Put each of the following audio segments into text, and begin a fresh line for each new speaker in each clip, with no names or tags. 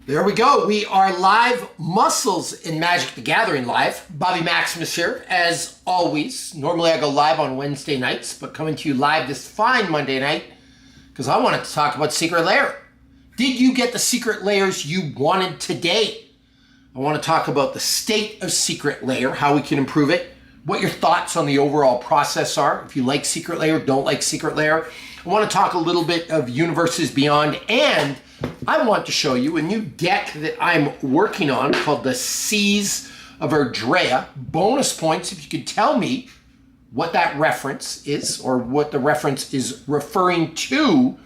There we go. We are live, Muscles in Magic the Gathering live. Bobby Maximus here, as always. Normally I go live on Wednesday nights, but coming to you live this fine Monday night because I wanted to talk about Secret Lair. Did you get the Secret Lairs you wanted today? I want to talk about the state of Secret Lair, how we can improve it, what your thoughts on the overall process are, if you like Secret Lair, don't like Secret Lair. I want to talk a little bit of Universes Beyond, and I want to show you a new deck that I'm working on called the Seas of Erdrea. Bonus points if you could tell me what that reference is or what the reference is referring to.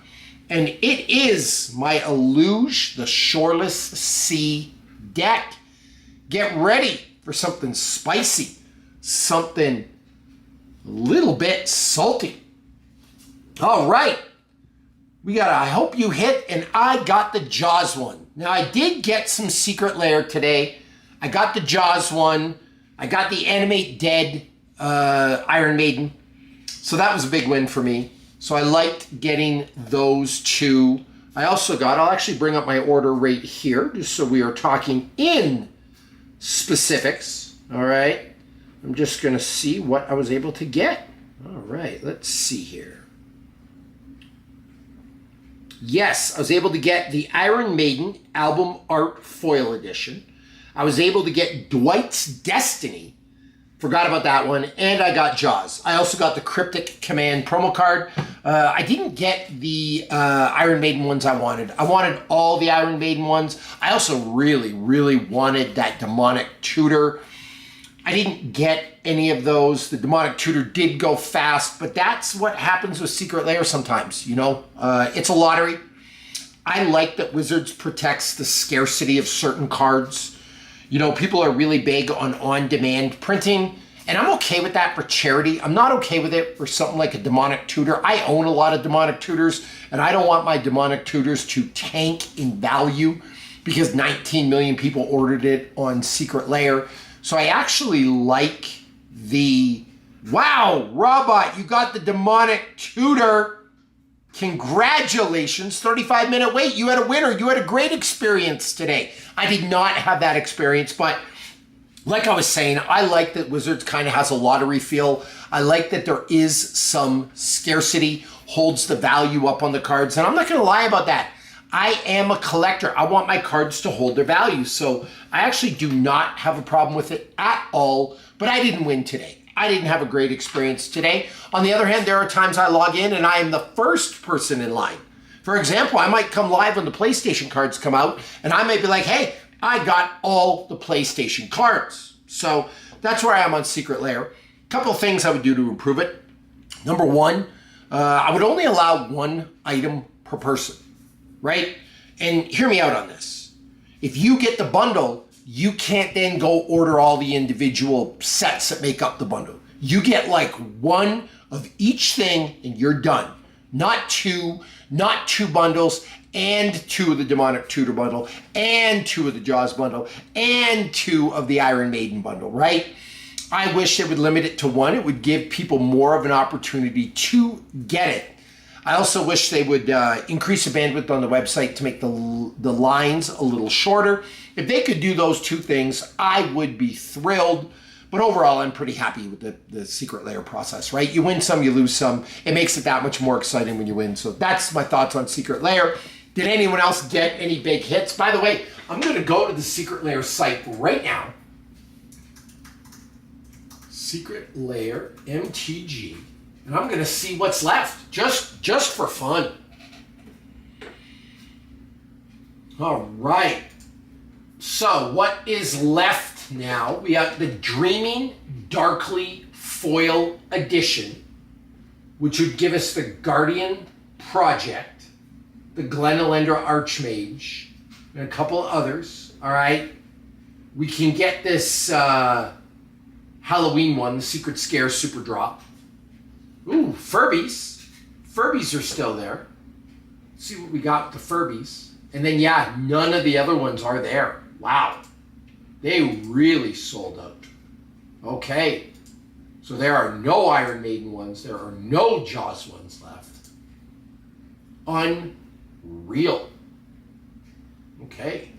And it is my Eluge, the Shoreless Sea deck. Get ready for something spicy, something a little bit salty. All right. We got I Hope You Hit, and I got the Jaws one. Now, I did get some Secret Lair today. I got the Jaws one. I got the Animate Dead Iron Maiden. So that was a big win for me. So I liked getting those two. I also got, I'll actually bring up my order right here, just so we are talking in specifics. All right. I'm just going to see what I was able to get. All right, let's see here. Yes, I was able to get the Iron Maiden Album Art Foil Edition. I was able to get Dwight's Destiny. Forgot about that one. And I got Jaws. I also got the Cryptic Command promo card. I didn't get the Iron Maiden ones I wanted. I wanted all the Iron Maiden ones. I also really, really wanted that Demonic Tutor. I didn't get any of those. The Demonic Tutor did go fast, but that's what happens with Secret Lair sometimes, you know? It's a lottery. I like that Wizards protects the scarcity of certain cards. You know, people are really big on on-demand printing, and I'm okay with that for charity. I'm not okay with it for something like a Demonic Tutor. I own a lot of Demonic Tutors, and I don't want my Demonic Tutors to tank in value because 19 million people ordered it on Secret Lair. So I actually like the, wow, Robot, you got the Demonic Tutor. Congratulations, 35-minute wait. You had a winner. You had a great experience today. I did not have that experience, but like I was saying, I like that Wizards kind of has a lottery feel. I like that there is some scarcity, holds the value up on the cards, and I'm not going to lie about that. I am a collector. I want my cards to hold their value. So I actually do not have a problem with it at all, but I didn't win today. I didn't have a great experience today. On the other hand, there are times I log in and I am the first person in line. For example, I might come live when the PlayStation cards come out and I might be like, hey, I got all the PlayStation cards. So that's where I am on Secret Lair. A couple of things I would do to improve it. Number one, I would only allow one item per person. Right? And hear me out on this. If you get the bundle, you can't then go order all the individual sets that make up the bundle. You get like one of each thing and you're done. Not two bundles, and two of the Demonic Tutor bundle, and two of the Jaws bundle, and two of the Iron Maiden bundle, right? I wish they would limit it to one. It would give people more of an opportunity to get it. I also wish they would increase the bandwidth on the website to make the lines a little shorter. If they could do those two things, I would be thrilled. But overall, I'm pretty happy with the Secret Lair process, right? You win some, you lose some. It makes it that much more exciting when you win. So that's my thoughts on Secret Lair. Did anyone else get any big hits? By the way, I'm going to go to the Secret Lair site right now. Secret Lair MTG. And I'm going to see what's left, just for fun. All right. So what is left now? We have the Dreaming Darkly Foil Edition, which would give us the Guardian Project, the Glenelendra Archmage, and a couple of others. All right. We can get this Halloween one, the Secret Scare Super Drop. Ooh, Furbies. Furbies are still there. Let's see what we got with the Furbies. And then, yeah, none of the other ones are there. Wow. They really sold out. Okay. So there are no Iron Maiden ones. There are no Jaws ones left. Unreal. Okay.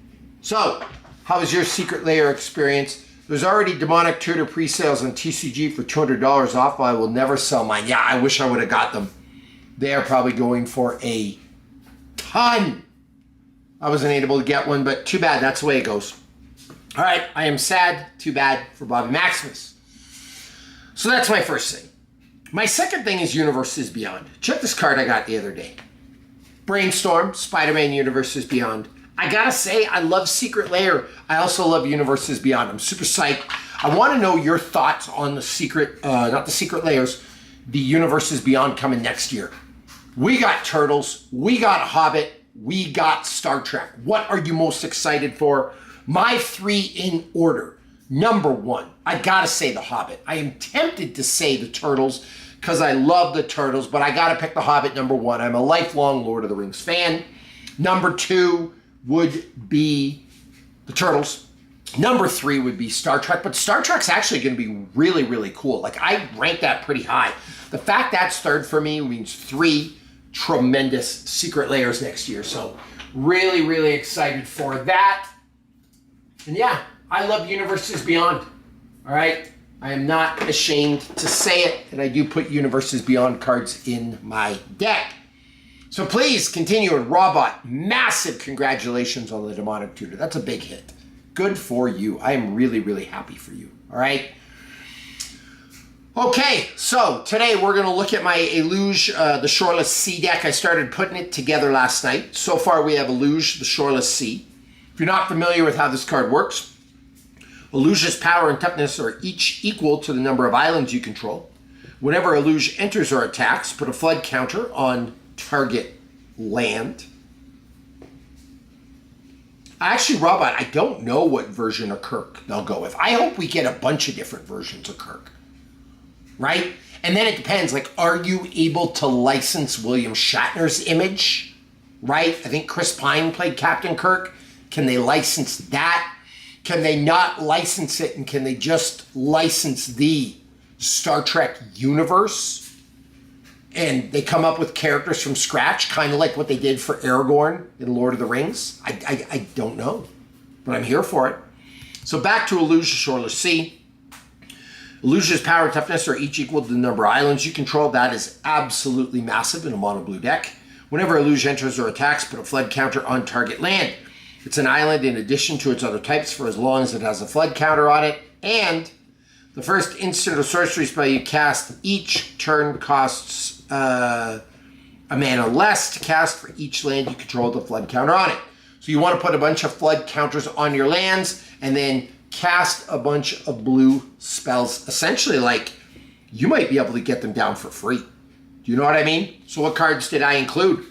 So, how was your Secret Lair experience? There's already Demonic Tutor pre-sales on TCG for $200 off. I will never sell mine. Yeah, I wish I would have got them. They are probably going for a ton. I wasn't able to get one, but too bad. That's the way it goes. All right, I am sad. Too bad for Bobby Maximus. So that's my first thing. My second thing is Universes Beyond. Check this card I got the other day. Brainstorm, Spider-Man Universes Beyond. I gotta say, I love Secret Lair. I also love Universes Beyond. I'm super psyched. I want to know your thoughts on the Secret, not the Secret Lairs, the Universes Beyond coming next year. We got Turtles, we got Hobbit, we got Star Trek. What are you most excited for? My three in order. Number one, I gotta say the Hobbit. I am tempted to say the Turtles because I love the Turtles, but I gotta pick the Hobbit number one. I'm a lifelong Lord of the Rings fan. Number two would be the Turtles. Number three would be Star Trek, but Star Trek's actually going to be really, really cool. Like, I rank that pretty high. The fact that's third for me means three tremendous Secret Lairs next year. So really, really excited for that. And yeah, I love Universes Beyond. All right. I am not ashamed to say it, and I do put Universes Beyond cards in my deck. So please continue. And Robot, massive congratulations on the Demonic Tutor. That's a big hit. Good for you. I am really, really happy for you. All right. Okay, so today we're going to look at my Eluge, the Shoreless Sea deck. I started putting it together last night. So far we have Eluge, the Shoreless Sea. If you're not familiar with how this card works, Eluge's power and toughness are each equal to the number of islands you control. Whenever Eluge enters or attacks, put a flood counter on target land. Actually, Robot, I don't know what version of Kirk they'll go with. I hope we get a bunch of different versions of Kirk. Right? And then it depends, like, are you able to license William Shatner's image? Right? I think Chris Pine played Captain Kirk. Can they license that? Can they not license it, and can they just license the Star Trek universe? And they come up with characters from scratch, kind of like what they did for Aragorn in Lord of the Rings. I don't know, but I'm here for it. So back to Eluge, the Shoreless Sea. Eluge's power and toughness are each equal to the number of islands you control. That is absolutely massive in a mono blue deck. Whenever Eluge enters or attacks, put a flood counter on target land. It's an island in addition to its other types for as long as it has a flood counter on it. And the first instant or sorcery spell you cast each turn costs a mana less to cast for each land you control with a flood counter on it. So you want to put a bunch of flood counters on your lands and then cast a bunch of blue spells. Essentially, like, you might be able to get them down for free. Do you know what I mean? So what cards did I include?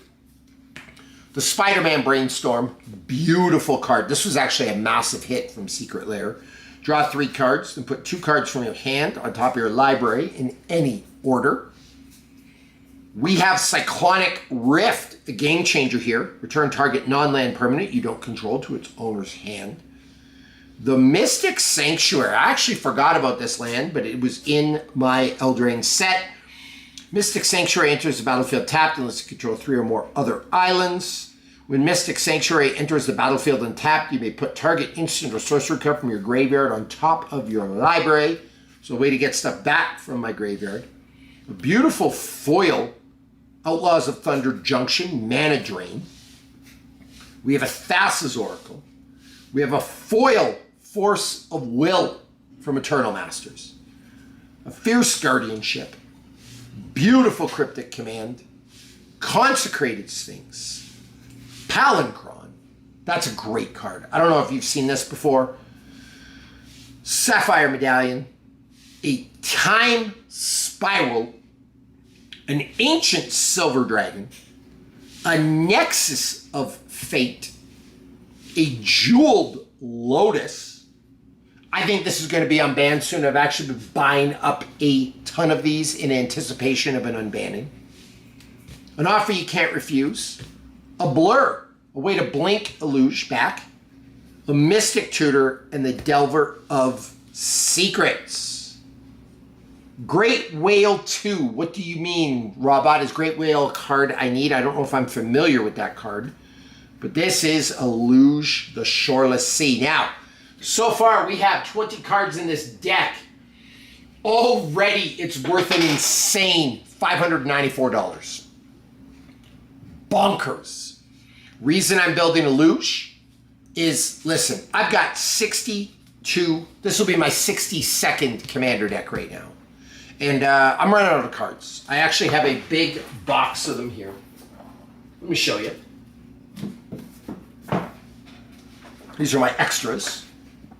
The Spider-Man Brainstorm. Beautiful card. This was actually a massive hit from Secret Lair. Draw 3 cards and put 2 cards from your hand on top of your library in any order. We have Cyclonic Rift, a game changer here. Return target non-land permanent you don't control to its owner's hand. The Mystic Sanctuary. I actually forgot about this land, but it was in my Eldraine set. Mystic Sanctuary enters the battlefield tapped unless you control 3 or more other islands. When Mystic Sanctuary enters the battlefield untapped, you may put target instant or sorcery card from your graveyard on top of your library. So a way to get stuff back from my graveyard. A beautiful foil, Outlaws of Thunder Junction, Mana Drain. We have a Thassa's Oracle. We have a foil, Force of Will from Eternal Masters. A Fierce Guardianship. Beautiful Cryptic Command. Consecrated Sphinx. Palancron. That's a great card. I don't know if you've seen this before. Sapphire Medallion. A Time Spiral. An Ancient Silver Dragon. A Nexus of Fate. A Jeweled Lotus. I think this is going to be unbanned soon. I've actually been buying up a ton of these in anticipation of an unbanning. An Offer You Can't Refuse. A Blur, a way to blink Eluge back. A Mystic Tutor, and the Delver of Secrets. Great Whale 2. What do you mean, Robot? Is Great Whale a card I need? I don't know if I'm familiar with that card. But this is a Luge, the Shoreless Sea. Now, so far we have 20 cards in this deck. Already it's worth an insane $594. Bonkers. Reason I'm building a Luge is, listen, I've got 62, this will be my 62nd Commander deck right now. And I'm running out of cards. I actually have a big box of them here. Let me show you. These are my extras.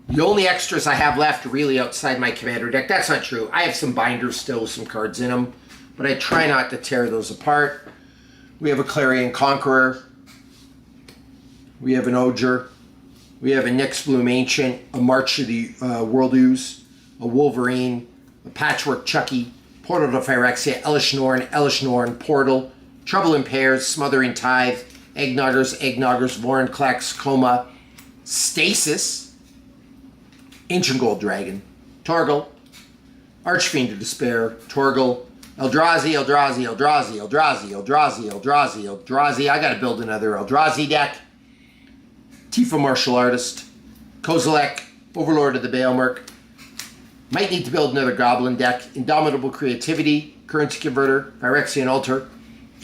The only extras I have left really outside my Commander deck. That's not true. I have some binders still with some cards in them, but I try not to tear those apart. We have a Clarion Conqueror. We have an Oger. We have a Nyx Bloom Ancient, a March of the World Ooze, a Wolverine, a Patchwork Chucky, Portal to Phyrexia, Elish Norn, Portal, Trouble in Pairs, Smothering Tithe, Eggnoggers, Vorinclex, Coma, Stasis, Ancient Gold Dragon, Torgal, Archfiend of Despair, Torgal, Eldrazi. I gotta build another Eldrazi deck. Tifa Martial Artist, Kozilek, Overlord of the Baelmerk. Might need to build another Goblin deck. Indomitable Creativity, Currency Converter, Phyrexian Altar,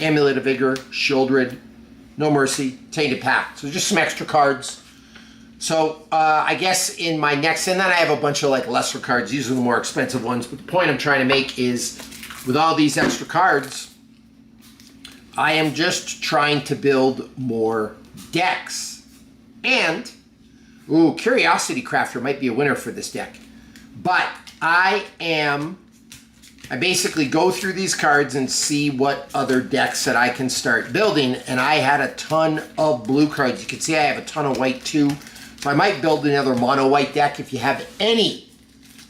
Amulet of Vigor, Shieldred, No Mercy, Tainted Pact. So just some extra cards. So I guess in my next, and then I have a bunch of like lesser cards. These are the more expensive ones. But the point I'm trying to make is with all these extra cards, I am just trying to build more decks. And, ooh, Curiosity Crafter might be a winner for this deck. But I basically go through these cards and see what other decks that I can start building. And I had a ton of blue cards. You can see I have a ton of white too. So I might build another mono white deck. If you have any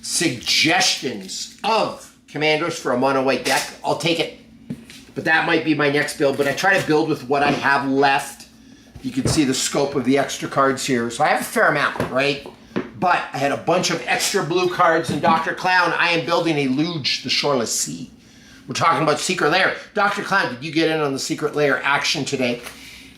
suggestions of commanders for a mono white deck, I'll take it. But that might be my next build. But I try to build with what I have left. You can see the scope of the extra cards here. So I have a fair amount, right? But I had a bunch of extra blue cards in Dr. Clown. I am building a Luge, the Shoreless Sea. We're talking about Secret Lair. Dr. Clown, did you get in on the Secret Lair action today?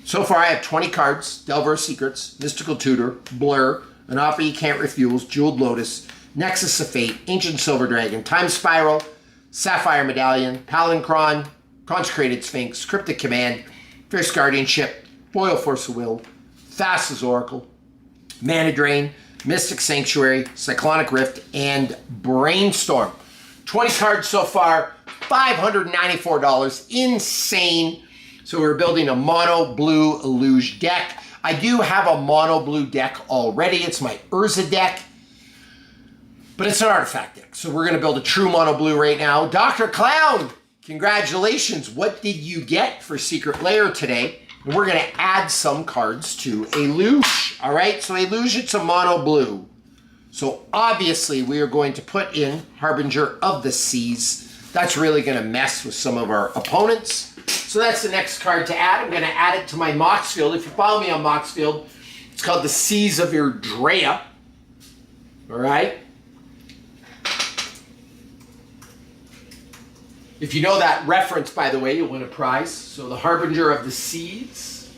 So far, I have 20 cards. Delver of Secrets, Mystical Tutor, Blur, An Offer You Can't Refuse, Jeweled Lotus, Nexus of Fate, Ancient Silver Dragon, Time Spiral, Sapphire Medallion, Palincron, Consecrated Sphinx, Cryptic Command, Fierce Guardianship, Foil Force of Will, Thassa's Oracle, Mana Drain, Mystic Sanctuary, Cyclonic Rift, and Brainstorm. 20 cards so far, $594. Insane. So we're building a mono blue Luge deck. I do have a mono blue deck already. It's my Urza deck, but it's an artifact deck. So we're going to build a true mono blue right now. Dr. Clown, congratulations. What did you get for Secret Lair today? And we're going to add some cards to a Luge. All right, so a Luge, it's a mono blue. So obviously we are going to put in Harbinger of the Seas. That's really going to mess with some of our opponents. So that's the next card to add. I'm going to add it to my Moxfield. If you follow me on Moxfield, it's called the Seas of Irdrea. All right. If you know that reference, by the way, you'll win a prize. So the Harbinger of the Seas.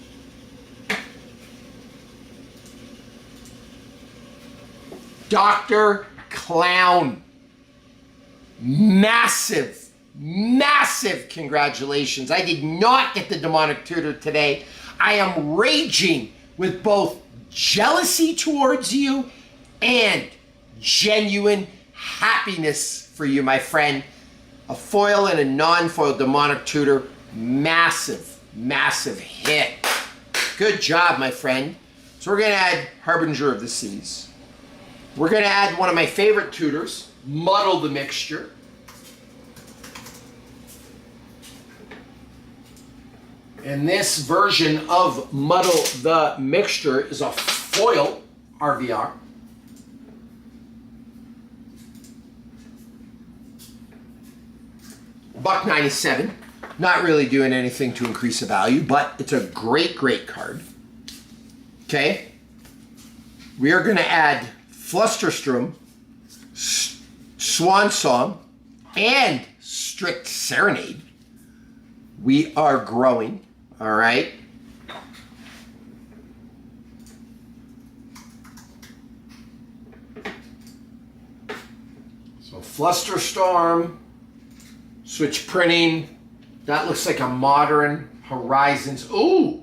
Dr. Clown. Massive congratulations. I did not get the Demonic Tutor today. I am raging with both jealousy towards you and genuine happiness for you, my friend. A foil and a non-foil Demonic Tutor. Massive hit. Good job, my friend. So we're going to add Harbinger of the Seas. We're going to add one of my favorite tutors, Muddle the Mixture. And this version of Muddle the Mixture is a foil RVR. $1.97. Not really doing anything to increase the value, but it's a great card. Okay. We are going to add Flusterstrom, Swan Song, and Strict Serenade. We are growing. All right. Flusterstorm, switch printing. That looks like a modern Horizons. Ooh,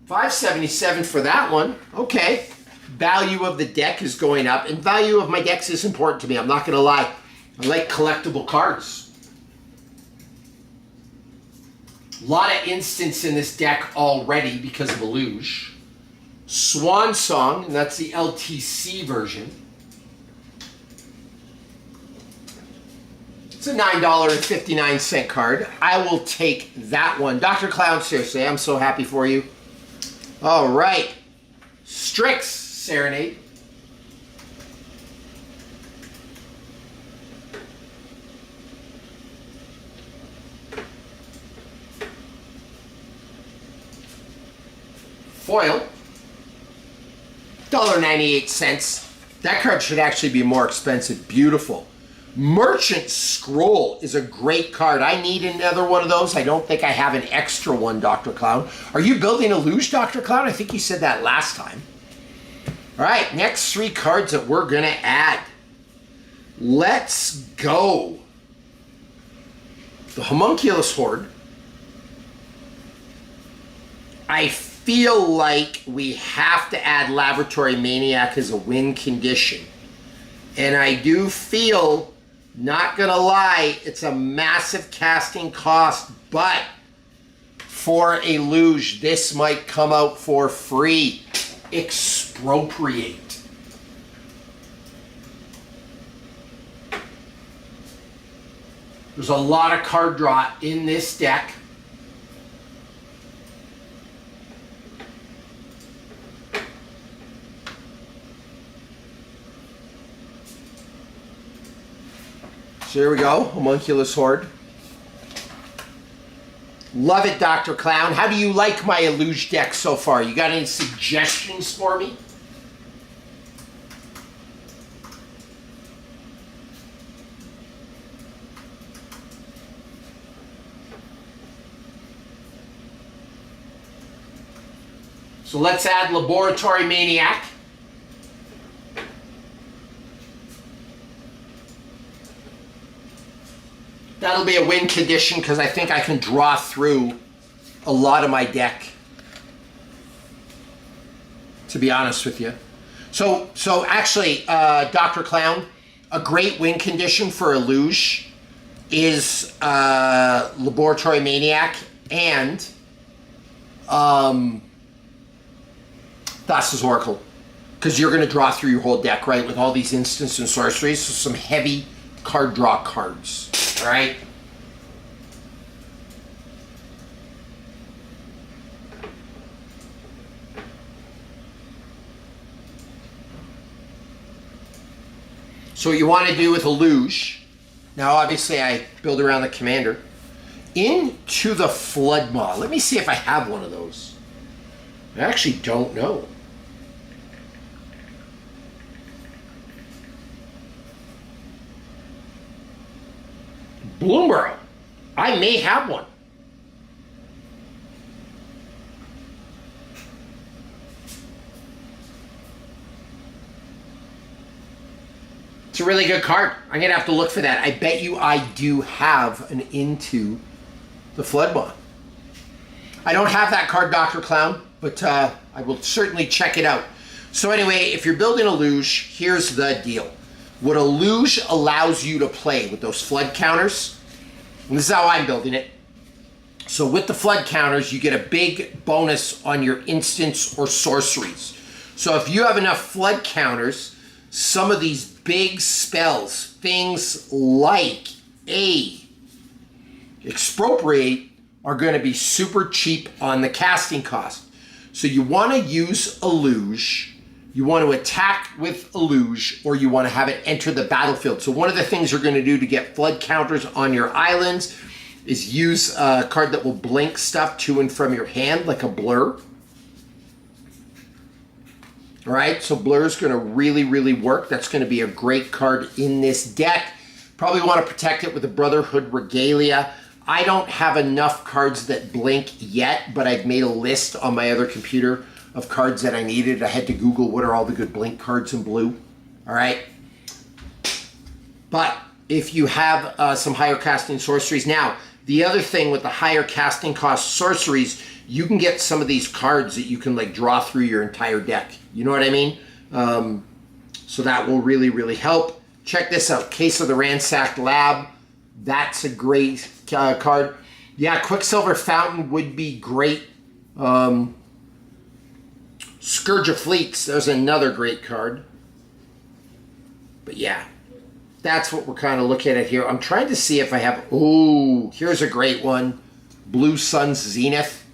577 for that one. Okay. Value of the deck is going up, and value of my decks is important to me. I'm not going to lie. I like collectible cards. A lot of instants in this deck already because of a luge. Swan Song, and that's the LTC version. It's a $9.59 card. I will take that one. Dr. Clown, seriously, I'm so happy for you. All right. Strix Serenade. Foil. $1.98. That card should actually be more expensive. Beautiful. Merchant Scroll is a great card. I need another one of those. I don't think I have an extra one, Dr. Clown. Are you building a luge, Dr. Clown? I think you said that last time. All right, next three cards that we're going to add. Let's go. The Homunculus Horde. I feel like we have to add Laboratory Maniac as a win condition. And I do feel, not gonna lie, it's a massive casting cost, but for a luge, this might come out for free. Expropriate. There's a lot of card draw in this deck. So here we go, Homunculus Horde. Love it, Dr. Clown. How do you like my Luge deck so far? You got any suggestions for me? So let's add Laboratory Maniac. That'll be a win condition because I think I can draw through a lot of my deck, to be honest with you. So actually, Dr. Clown, a great win condition for a luge is Laboratory Maniac and Thassa's Oracle, because you're going to draw through your whole deck, right, with all these instants and sorceries, so some heavy card draw cards. All right. So what you want to do with a luge, now obviously I build around the commander, into the Flood Maw. Let me see if I have one of those. I actually don't know. Bloomborough. I may have one. It's a really good card. I'm going to have to look for that. I bet you I do have an Into the Flood Maw. I don't have that card, Dr. Clown, but I will certainly check it out. So anyway, if you're building a luge, here's the deal. What a luge allows you to play with those flood counters, and this is how I'm building it. So with the flood counters, you get a big bonus on your instants or sorceries. So if you have enough flood counters, some of these big spells, things like Expropriate, are going to be super cheap on the casting cost. So you want to use a luge. You want to attack with a luge, or you want to have it enter the battlefield. So one of the things you're going to do to get flood counters on your islands is use a card that will blink stuff to and from your hand, like a blur. All right, so blur is going to really, really work. That's going to be a great card in this deck. Probably want to protect it with a Brotherhood Regalia. I don't have enough cards that blink yet, but I've made a list on my other computer of cards that I needed. I had to Google what are all the good blink cards in blue. All right. But if you have some higher casting sorceries. Now, the other thing with the higher casting cost sorceries, you can get some of these cards that you can like draw through your entire deck. You know what I mean? So that will really, really help. Check this out. Case of the Ransacked Lab. That's a great card. Yeah, Quicksilver Fountain would be great. Scourge of Fleets. There's another great card. But yeah, that's what we're kind of looking at here. I'm trying to see if I have... Oh, here's a great one. Blue Sun's Zenith.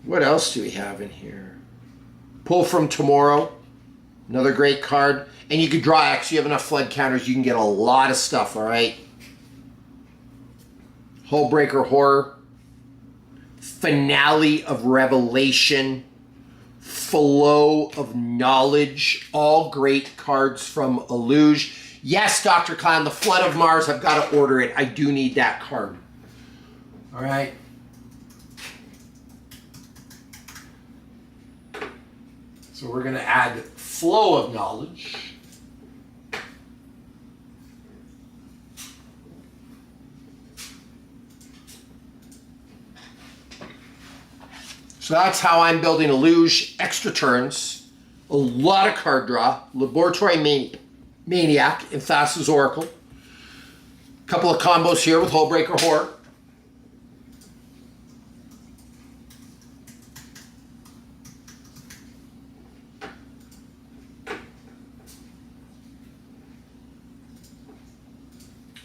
What else do we have in here? Pull from Tomorrow. Another great card. And you could draw, actually, you have enough flood counters, you can get a lot of stuff, all right? Hullbreaker Horror. Finale of Revelation. Flow of Knowledge. All great cards from Illuge. Yes, Dr. Clown, the Flood of Mars, I've got to order it. I do need that card. All right. So we're going to add Flow of Knowledge. So that's how I'm building Illuge. Extra turns, a lot of card draw, Laboratory Maniac and Thassa's Oracle. A couple of combos here with Hullbreaker Horror.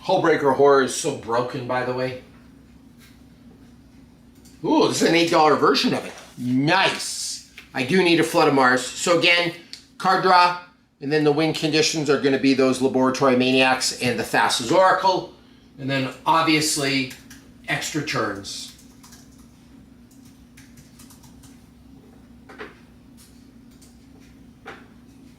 Hullbreaker Horror is so broken, by the way. Ooh, this is an $8 version of it. Nice. I do need a Flood of Mars. So again, card draw, and then the win conditions are going to be those Laboratory Maniacs and the Thassa's Oracle. And then, obviously, extra turns.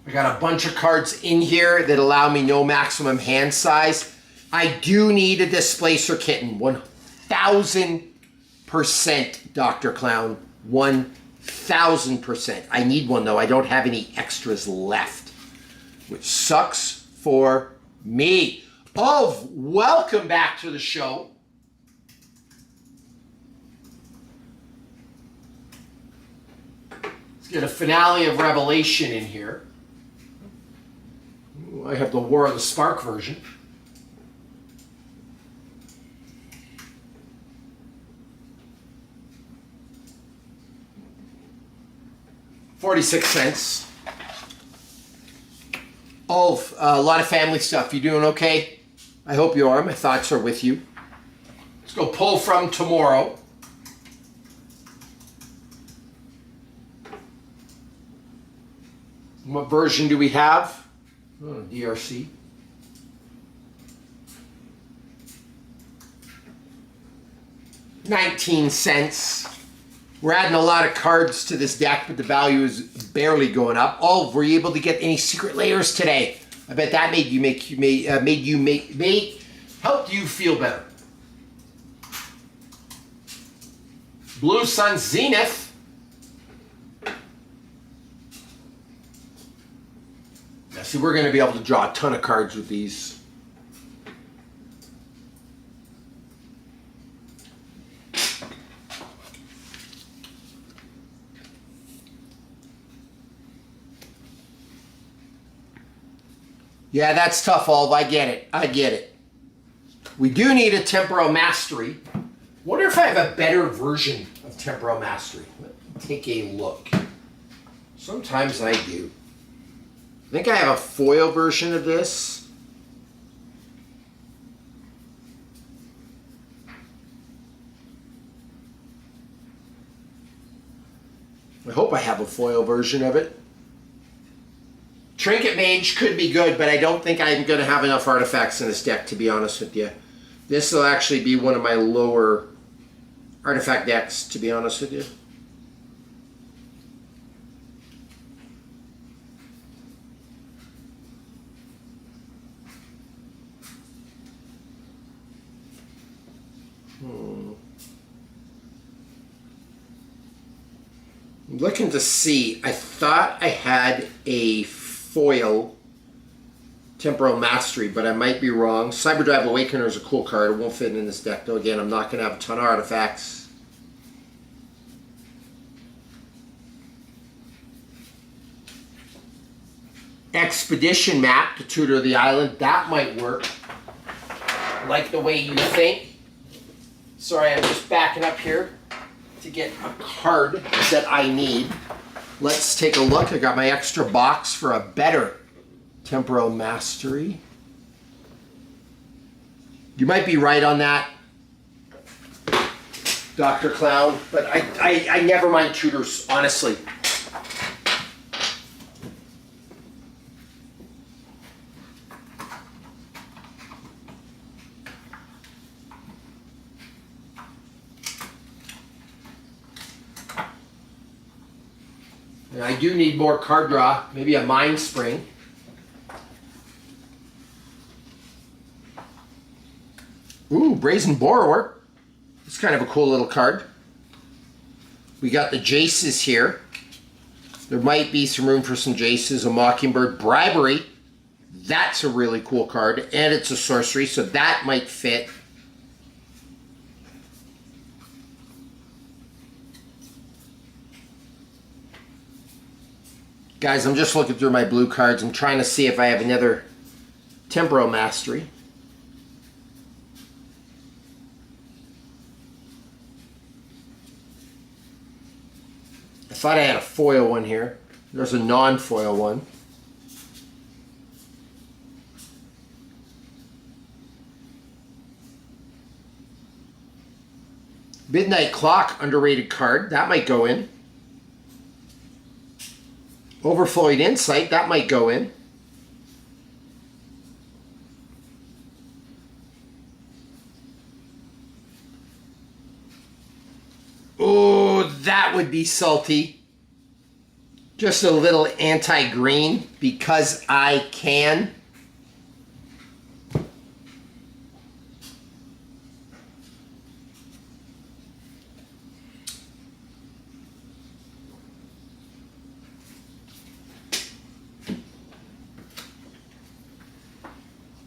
I got a bunch of cards in here that allow me no maximum hand size. I do need a Displacer Kitten. 1,000%, Dr. Clown. 1,000%. I need one, though. I don't have any extras left, which sucks for me. Oh, welcome back to the show. Let's get a Finale of Revelation in here. Ooh, I have the War of the Spark version. $0.46. Oh, a lot of family stuff. You doing okay? I hope you are. My thoughts are with you. Let's go Pull from Tomorrow. What version do we have? Oh, DRC. $0.19. We're adding a lot of cards to this deck, but the value is barely going up. Oh, were you able to get any secret layers today? I bet that helped you feel better. Blue Sun Zenith. Now, see, we're going to be able to draw a ton of cards with these. Yeah, that's tough, Alv. I get it. I get it. We do need a Temporal Mastery. Wonder if I have a better version of Temporal Mastery. Let me take a look. Sometimes I do. I think I have a foil version of this. I hope I have a foil version of it. Trinket Mage could be good, but I don't think I'm going to have enough artifacts in this deck, to be honest with you. This will actually be one of my lower artifact decks, to be honest with you. I'm looking to see. I thought I had a foil Temporal Mastery, but I might be wrong. Cyberdrive Awakener is a cool card. It won't fit in this deck, though. Again, I'm not going to have a ton of artifacts. Expedition Map to tutor the island. That might work. Like the way you think. Sorry, I'm just backing up here to get a card that I need. Let's take a look. I got my extra box for a better Temporal Mastery. You might be right on that, Dr. Clown, but I never mind tutors, honestly. And I do need more card draw, maybe a Mind Spring. Ooh, Brazen Borrower. It's kind of a cool little card. We got the Jaces here. There might be some room for some Jaces. A Mockingbird. Bribery. That's a really cool card. And it's a sorcery, so that might fit. Guys, I'm just looking through my blue cards. I'm trying to see if I have another Temporal Mastery. I thought I had a foil one here. There's a non-foil one. Midnight Clock, underrated card. That might go in. Overflowing Insight, that might go in. Oh, that would be salty. Just a little anti-green because I can.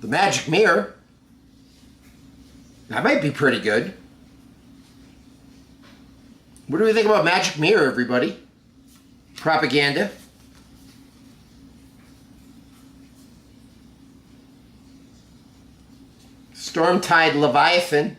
The Magic Mirror. That might be pretty good. What do we think about Magic Mirror, everybody? Propaganda. Stormtide Leviathan.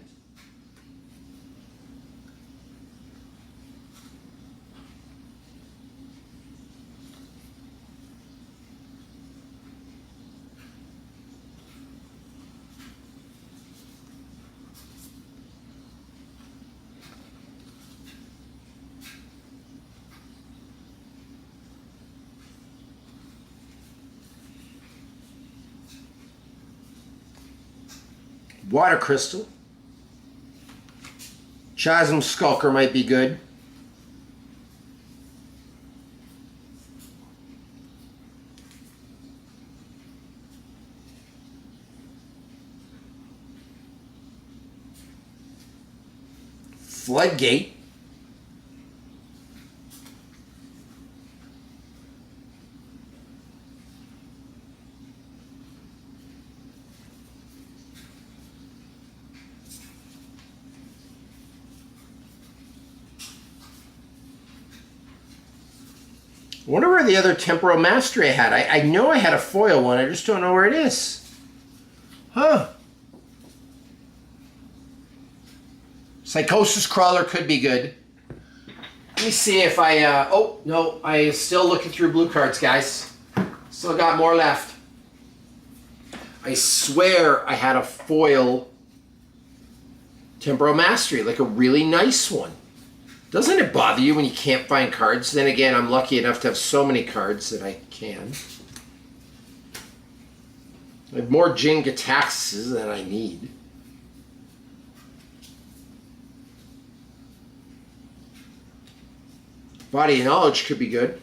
Water Crystal. Chasm Skulker might be good. Floodgate. I wonder where the other Temporal Mastery I had. I know I had a foil one. I just don't know where it is. Huh. Psychosis Crawler could be good. Let me see if I... oh, no. I'm still looking through blue cards, guys. Still got more left. I swear I had a foil Temporal Mastery. Like a really nice one. Doesn't it bother you when you can't find cards? Then again, I'm lucky enough to have so many cards that I can. I have more Jin-Gitaxes than I need. Body of Knowledge could be good.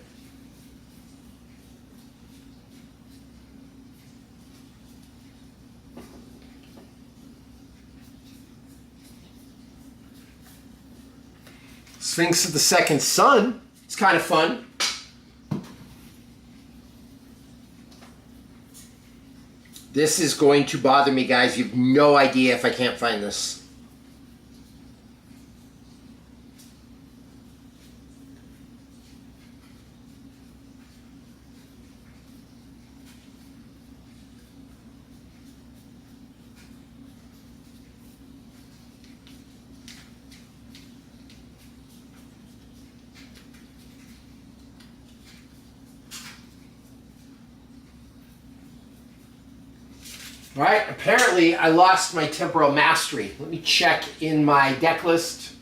Sphinx of the Second Sun. It's kind of fun. This is going to bother me, guys. You have no idea if I can't find this. All right, apparently I lost my Temporal Mastery. Let me check in my deck list.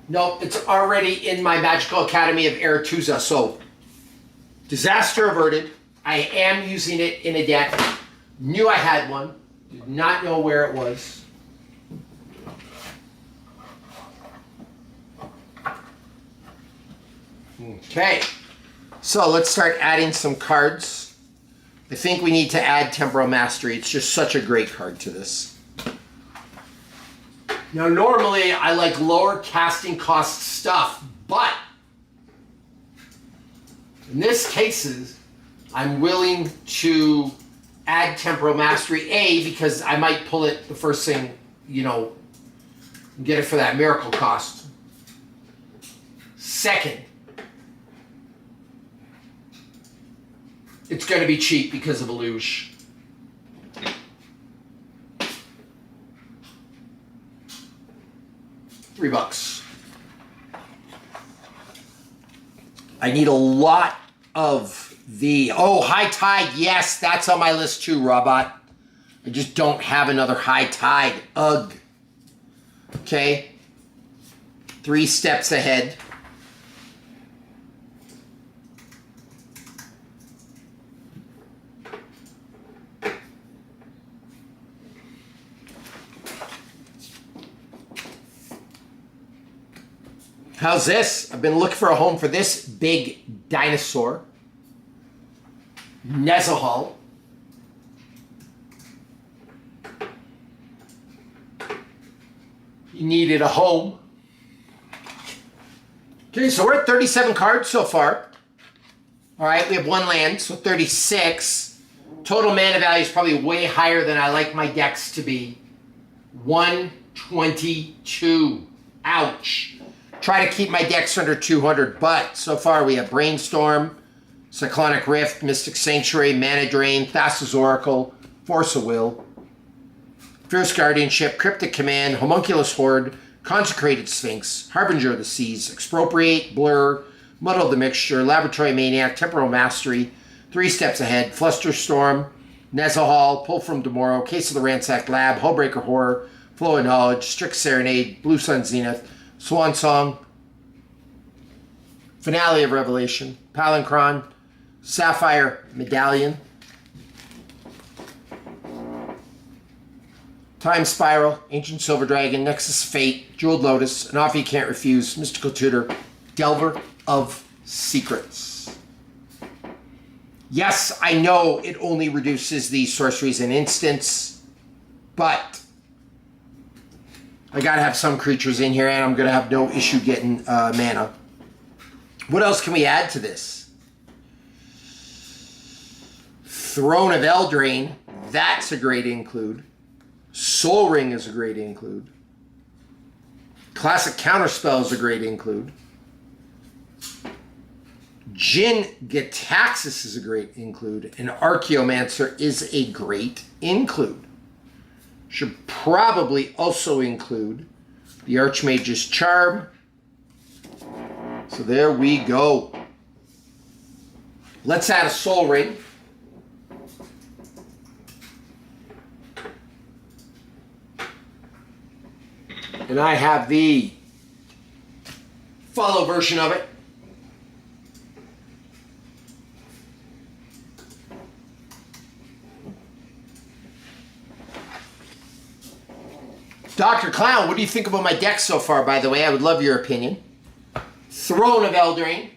Nope, it's already in my Magical Academy of Aretusa, so disaster averted. I am using it in a deck. Knew I had one. Did not know where it was. Okay. So let's start adding some cards. I think we need to add Temporal Mastery. It's just such a great card to this. Now normally I like lower casting cost stuff, but in this cases, I'm willing to add Temporal Mastery, A, because I might pull it the first thing, you know, get it for that miracle cost. Second, it's going to be cheap because of Illuge. $3. I need a lot of High Tide. Yes, that's on my list too, Robot. I just don't have another High Tide. Ugh. Okay. 3 steps ahead. How's this? I've been looking for a home for this big dinosaur. Nezahal. You needed a home. Okay, so we're at 37 cards so far. All right, we have 1 land, so 36. Total mana value is probably way higher than I like my decks to be. 122. Ouch. Try to keep my decks under 200, but so far we have Brainstorm, Cyclonic Rift, Mystic Sanctuary, Mana Drain, Thassa's Oracle, Force of Will, Fierce Guardianship, Cryptic Command, Homunculus Horde, Consecrated Sphinx, Harbinger of the Seas, Expropriate, Blur, Muddle the Mixture, Laboratory Maniac, Temporal Mastery, 3 Steps Ahead, Flusterstorm, Nezahal, Pull from Tomorrow, Case of the Ransacked Lab, Hullbreaker Horror, Flow of Knowledge, Strict Serenade, Blue Sun Zenith, Swan Song, Finale of Revelation, Palinchron, Sapphire Medallion, Time Spiral, Ancient Silver Dragon, Nexus of Fate, Jeweled Lotus, An Offer You Can't Refuse, Mystical Tutor, Delver of Secrets. Yes, I know it only reduces the sorceries and instants, but I gotta have some creatures in here, and I'm gonna have no issue getting mana. What else can we add to this? Throne of Eldraine, that's a great include. Soul Ring is a great include. Classic Counterspell is a great include. Jin Gitaxis is a great include. And Archaeomancer is a great include. Should probably also include the Archmage's Charm. So there we go. Let's add a Soul Ring. And I have the follow version of it. Dr. Clown, what do you think about my deck so far, by the way? I would love your opinion. Throne of Eldraine.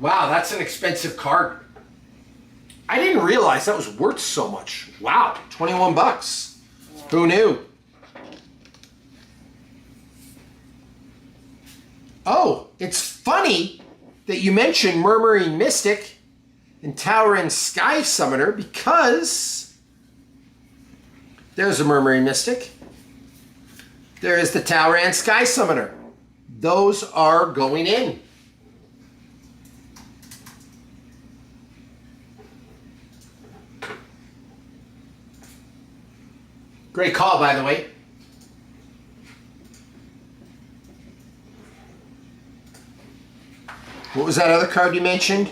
Wow, that's an expensive card. I didn't realize that was worth so much. Wow, 21 bucks. Who knew? Oh, it's funny that you mentioned Murmuring Mystic and Tower and Sky Summoner, because there's a Murmuring Mystic. There is the Tower and Sky Summoner. Those are going in. Great call, by the way. What was that other card you mentioned?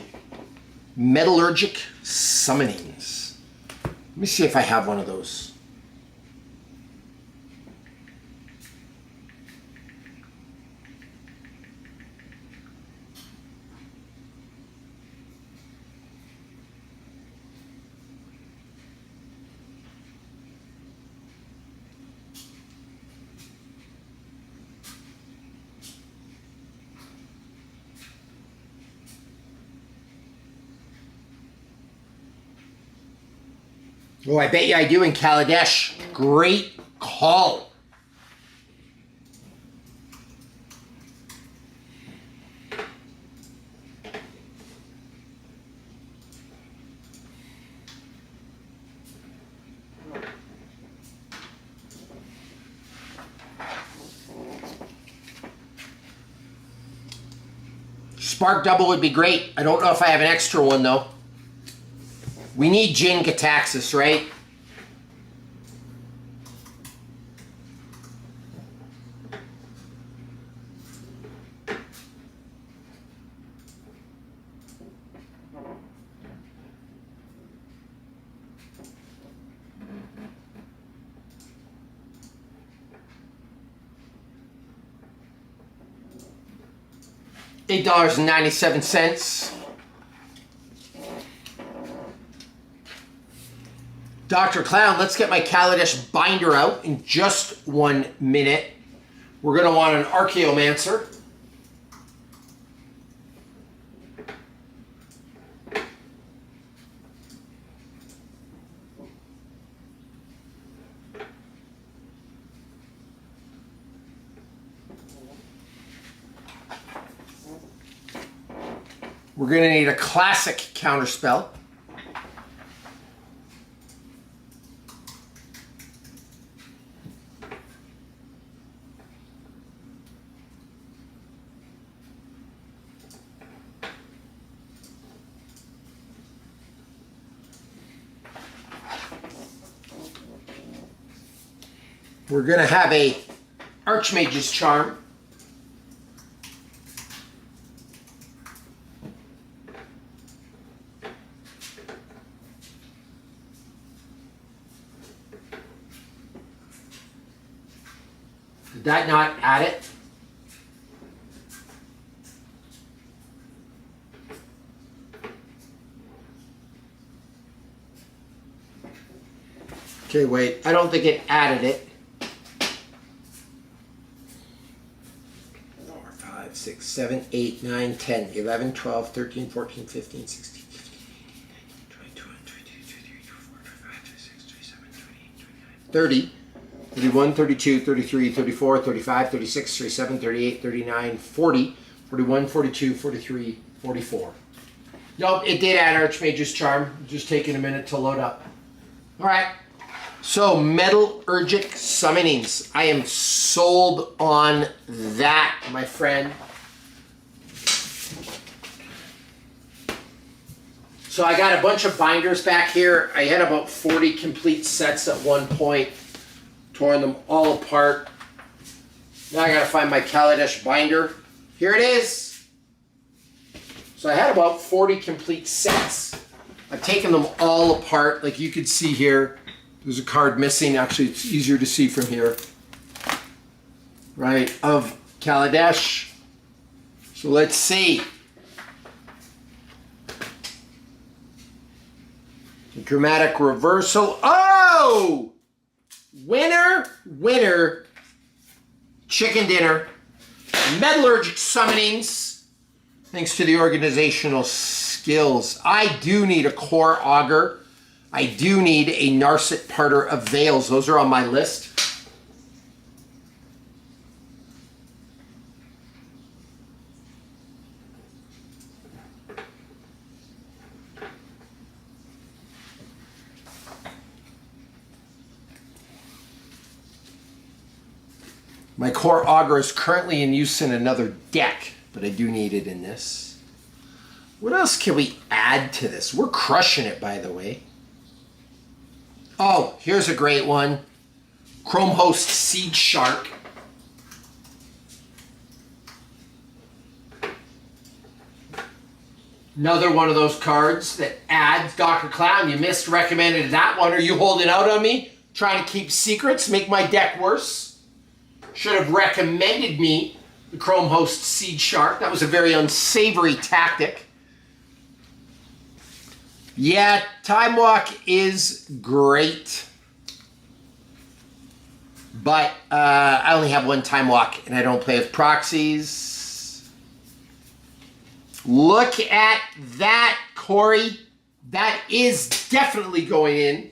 Metallurgic Summonings. Let me see if I have one of those. Oh, I bet you I do in Kaladesh. Great call. Spark Double would be great. I don't know if I have an extra one, though. We need Jin Gataxis, right? $8.97. Dr. Clown, let's get my Kaladesh binder out in just 1 minute. We're going to want an Archaeomancer. We're going to need a classic counterspell. We're going to have a Archmage's Charm. Did that not add it? Okay, wait. I don't think it added it. 4, 5, 6, 7, 8, 9, 10, 11, 12, 13, 14, 15, 16, 22, 23, 24, 25, 26, 27, 28, 29, 30. 31, 32, 33, 34, 35, 36, 37, 38, 39, 40, 41, 42, 43, 44. Nope, it did add Archmage's Charm. Just taking a minute to load up. All right. So, Metallurgic Summonings. I am sold on that, my friend. So, I got a bunch of binders back here. I had about 40 complete sets at one point. Torn them all apart. Now I gotta find my Kaladesh binder. Here it is. So I had about 40 complete sets. I've taken them all apart. Like you could see here, there's a card missing. Actually, it's easier to see from here. Right, of Kaladesh. So let's see. Dramatic reversal. Oh! Winner, winner, chicken dinner, Metallurgic Summonings, Thanks to the organizational skills. I do need a core auger. I do need a Narset Parter of Veils. Those are on my list. My core auger is currently in use in another deck, but I do need it in this. What else can we add to this? We're crushing it, by the way. Oh, here's a great one. Chrome Host Seed Shark. Another one of those cards that adds. Dr. Clown, you missed, recommended that one. Are you holding out on me? Trying to keep secrets, make my deck worse? Should have recommended me the Chrome Host Seed Shark. That was a very unsavory tactic. Yeah, Time Walk is great. But I only have one Time Walk and I don't play with proxies. Look at that, Corey. That is definitely going in.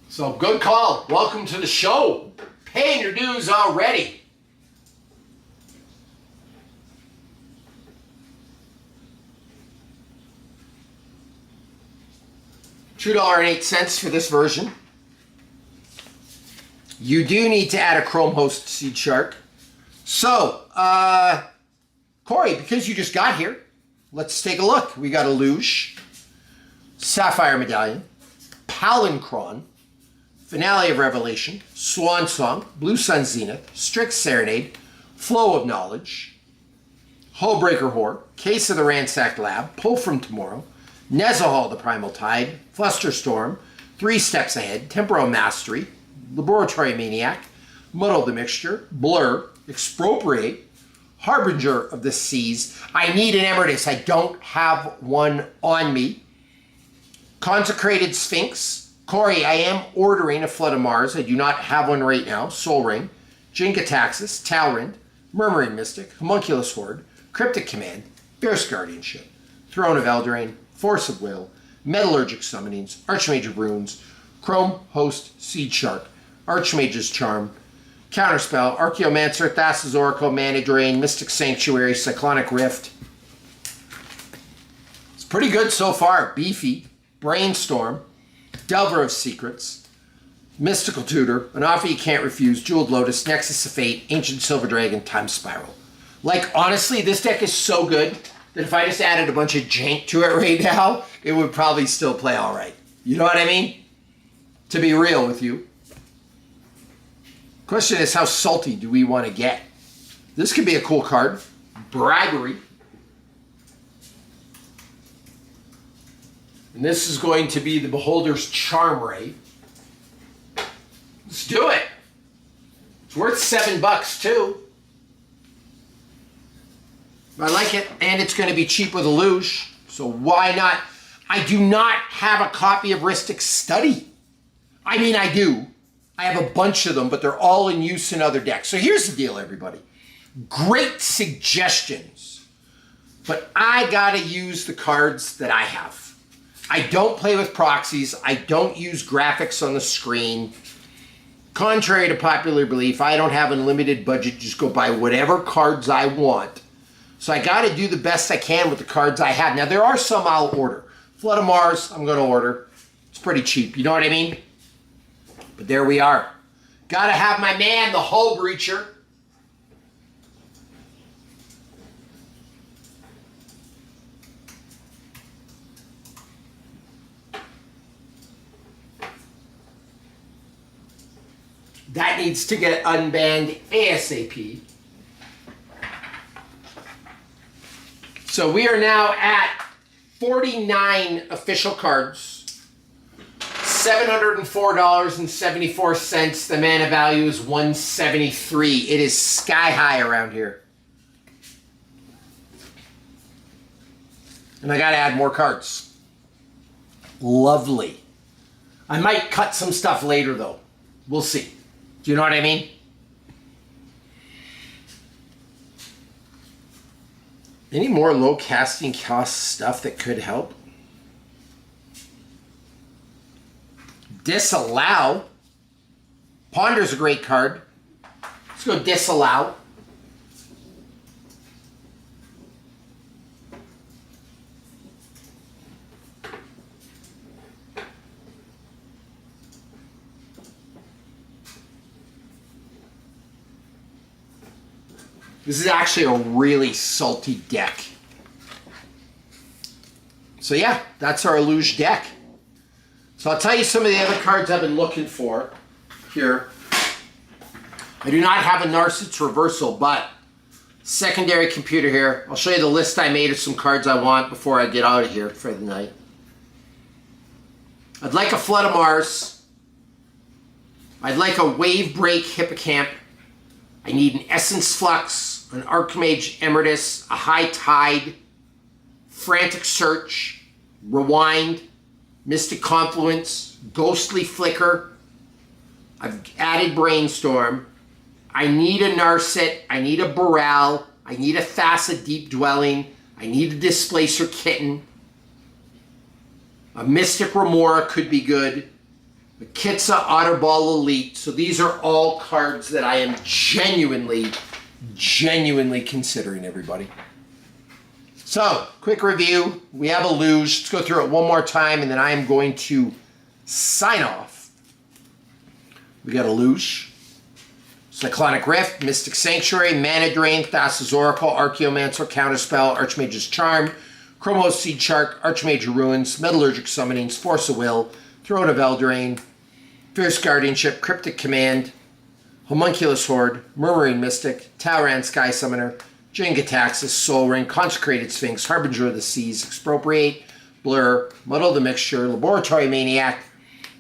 So good call. Welcome to the show. Paying your dues already. $2.08 for this version. You do need to add a Chrome Host Seed Shark. So, Corey, because you just got here, let's take a look. We got a Luge, Sapphire Medallion, Palancron, Finale of Revelation, Swan Song, Blue Sun Zenith, Strix Serenade, Flow of Knowledge, Hullbreaker Whore, Case of the Ransacked Lab, Pull from Tomorrow, Nezahal the Primal Tide, Flusterstorm, Three Steps Ahead, Temporal Mastery, Laboratory Maniac, Muddle the Mixture, Blur, Expropriate, Harbinger of the Seas. I need an Emeritus. I don't have one on me. Consecrated Sphinx. Corey, I am ordering a Flood of Mars. I do not have one right now. Sol Ring, Jinkataxis, Talrand, Murmuring Mystic, Homunculus Horde, Cryptic Command, Fierce Guardianship, Throne of Eldraine, Force of Will, Metallurgic Summonings, Archmage of Runes, Chrome Host Seed Shark, Archmage's Charm, Counterspell, Archaeomancer, Thassa's Oracle, Mana Drain, Mystic Sanctuary, Cyclonic Rift. It's pretty good so far. Beefy, Brainstorm, Delver of Secrets, Mystical Tutor, An Offer You Can't Refuse, Jeweled Lotus, Nexus of Fate, Ancient Silver Dragon, Time Spiral. Like, honestly, this deck is so good that if I just added a bunch of jank to it right now, it would probably still play all right. You know what I mean? To be real with you. Question is, how salty do we want to get? This could be a cool card. Bribery. And this is going to be the Beholder's Charm Ray. Let's do it. It's worth $7 too. I like it, and it's going to be cheap with a Luge, so why not? I do not have a copy of Rhystic Study. I mean, I do. I have a bunch of them, but they're all in use in other decks. So here's the deal, everybody. Great suggestions, but I got to use the cards that I have. I don't play with proxies. I don't use graphics on the screen. Contrary to popular belief, I don't have unlimited budget. Just go buy whatever cards I want. So I got to do the best I can with the cards I have. Now, there are some I'll order. Flood of Mars, I'm going to order. It's pretty cheap. You know what I mean? But there we are. Got to have my man, the Hull Breacher. That needs to get unbanned ASAP. So we are now at 49 official cards. $704.74. The mana value is $173. It is sky high around here. And I got to add more cards. Lovely. I might cut some stuff later though. We'll see. Do you know what I mean? Any more low casting cost stuff that could help? Disallow. Ponder's a great card. Let's go Disallow. This is actually a really salty deck. So yeah, that's our Luge deck. So I'll tell you some of the other cards I've been looking for here. I do not have a Narset's Reversal, but secondary computer here. I'll show you the list I made of some cards I want before I get out of here for the night. I'd like a Flood of Mars. I'd like a Wave Break Hippocamp. I need an Essence Flux, an Archmage Emeritus, a High Tide, Frantic Search, Rewind, Mystic Confluence, Ghostly Flicker. I've added Brainstorm. I need a Narset. I need a Baral. I need a Thassa Deep Dwelling. I need a Displacer Kitten. A Mystic Remora could be good. The Kitsa Otterball Elite. So these are all cards that I am genuinely considering, everybody. So, quick review. We have a Luge. Let's go through it one more time, and then I am going to sign off. We got a Luge, Cyclonic Rift, Mystic Sanctuary, Mana Drain, Thassa's Oracle, Archaeomancer, Counterspell, Archmage's Charm, Chromos Seed Shark, Archmage Ruins, Metallurgic Summonings, Force of Will, Throne of Eldraine, Fierce Guardianship, Cryptic Command, Homunculus Horde, Murmuring Mystic, Talran Sky Summoner, Jin-Gitaxias, Soul Ring, Consecrated Sphinx, Harbinger of the Seas, Expropriate, Blur, Muddle the Mixture, Laboratory Maniac,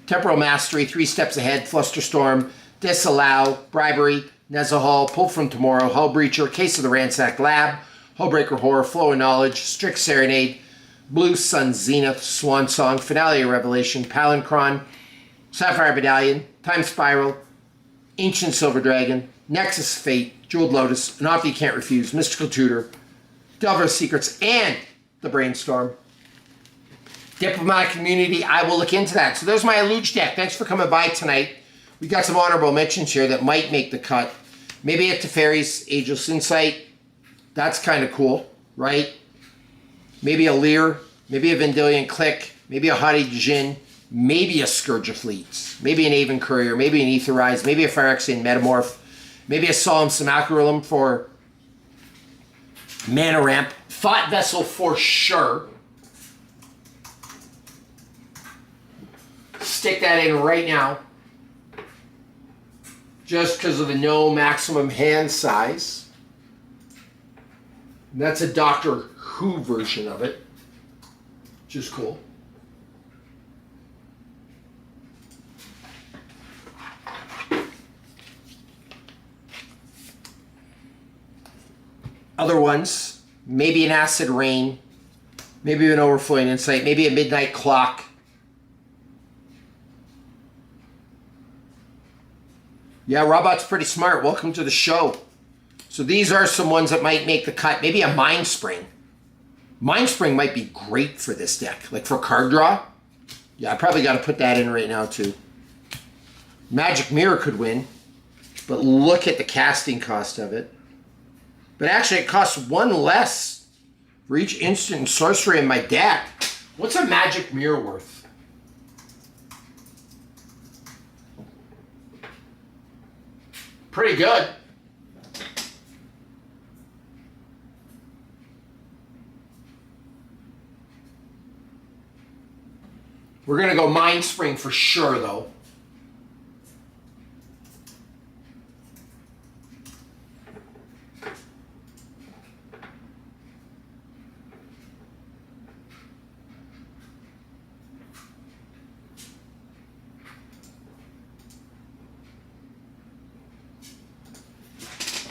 Temporal Mastery, Three Steps Ahead, Flusterstorm, Disallow, Bribery, Nezahal, Pull from Tomorrow, Hull Breacher, Case of the Ransacked Lab, Hullbreaker Horror, Flow of Knowledge, Strict Serenade, Blue Sun Zenith, Swan Song, Finale of Revelation, Palinchron, Sapphire Medallion, Time Spiral, Ancient Silver Dragon, Nexus of Fate, Jeweled Lotus, An Offer You Can't Refuse, Mystical Tutor, Delver of Secrets, and the Brainstorm. Diplomatic Community, I will look into that. So there's my Luge deck. Thanks for coming by tonight. We got some honorable mentions here that might make the cut. Maybe a Teferi's Ageless Insight. That's kind of cool, right? Maybe a Lair, maybe a Vendilion Click, maybe a Hadi Djinn, maybe a Scourge of Fleets, maybe an Aven Courier, maybe an Aetherize, maybe a Phyrexian Metamorph, maybe a Solemn Simulacrum for Mana Ramp, Thought Vessel for sure. Stick that in right now. Just because of the no maximum hand size. And that's a Doctor Who version of it, which is cool. Other ones, maybe an Acid Rain, maybe an Overflowing Insight, maybe a Midnight Clock. Yeah, Robot's pretty smart. Welcome to the show. So these are some ones that might make the cut. Maybe a Mind Spring. Mind Spring might be great for this deck. Like for card draw. Yeah, I probably got to put that in right now too. Magic Mirror could win. But look at the casting cost of it. But actually it costs one less for each instant and sorcery in my deck. What's a Magic Mirror worth? Pretty good. We're going to go Mind Spring for sure, though.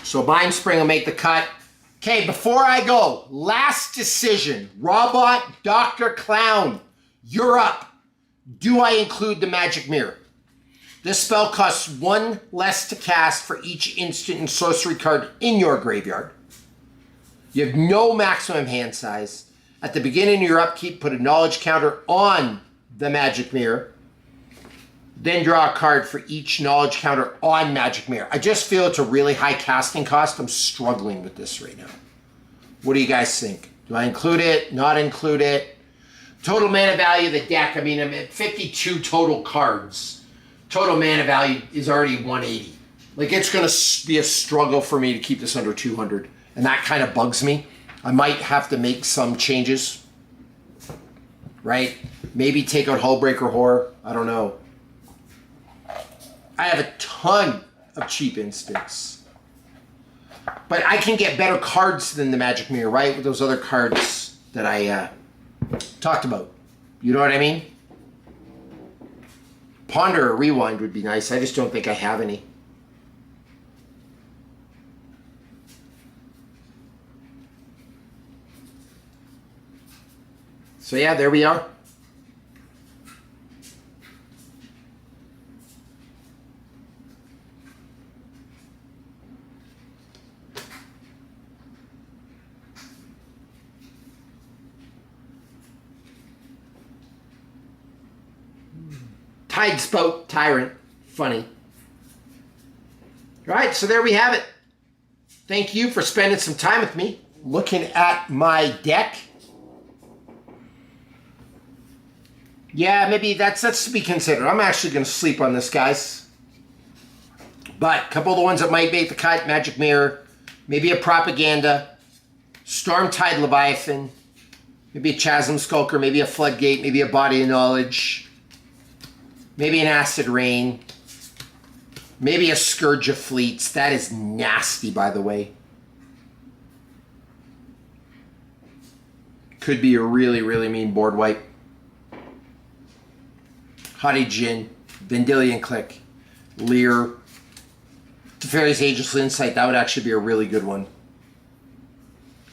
So Mind Spring will make the cut. Okay, before I go, last decision. Robot, Dr. Clown, you're up. Do I include the Magic Mirror? This spell costs one less to cast for each instant and sorcery card in your graveyard. You have no maximum hand size. At the beginning of your upkeep, put a knowledge counter on the magic mirror. Then draw a card for each knowledge counter on magic mirror. I just feel it's a really high casting cost. I'm struggling with this right now. What do you guys think? Do I include it? Not include it? Total mana value of the deck. I mean, I'm at 52 total cards. Total mana value is already 180. Like, it's going to be a struggle for me to keep this under 200. And that kind of bugs me. I might have to make some changes. Right? Maybe take out Hullbreaker Horror. I don't know. I have a ton of cheap instants. But I can get better cards than the Magic Mirror, right? With those other cards that I talked about. You know what I mean? Ponder or Rewind would be nice. I just don't think I have any. So yeah, there we are. Tide Spout Tyrant. Funny. All right, so there we have it. Thank you for spending some time with me looking at my deck. Yeah, maybe that's to be considered. I'm actually going to sleep on this, guys. But a couple of the ones that might make the cut: Magic Mirror, maybe a Propaganda, Stormtide Leviathan, maybe a Chasm Skulker, maybe a Floodgate, maybe a Body of Knowledge, maybe an Acid Rain, maybe a Scourge of Fleets. That is nasty, by the way. Could be a really, really mean board wipe. Haughty Djinn, Vendilion Click, Lair, Teferi's Ageless Insight. That would actually be a really good one.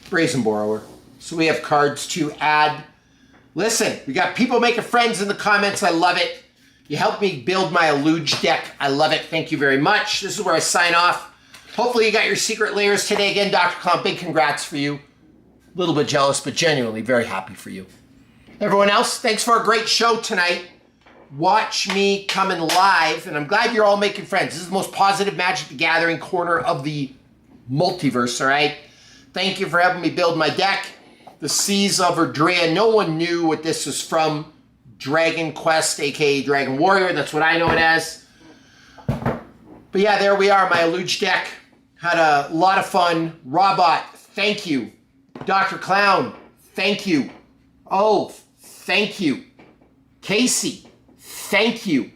Brazen Borrower. So we have cards to add. Listen, we got people making friends in the comments. I love it. You helped me build my Eluge deck. I love it. Thank you very much. This is where I sign off. Hopefully you got your secret layers today. Again, Dr. Clown, big congrats for you. A little bit jealous, but genuinely very happy for you. Everyone else, thanks for a great show tonight. Watch me coming live, and I'm glad you're all making friends. This is the most positive Magic the Gathering corner of the multiverse, all right? Thank you for helping me build my deck. The Seas of Erdrea. No one knew what this was from. Dragon Quest, a.k.a. Dragon Warrior. That's what I know it as. But yeah, there we are, my Eluge deck. Had a lot of fun. Robot, thank you. Dr. Clown, thank you. Oh, thank you. Casey, thank you.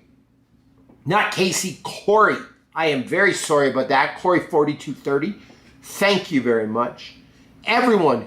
Not Casey, Corey. I am very sorry about that. Corey4230, thank you very much. Everyone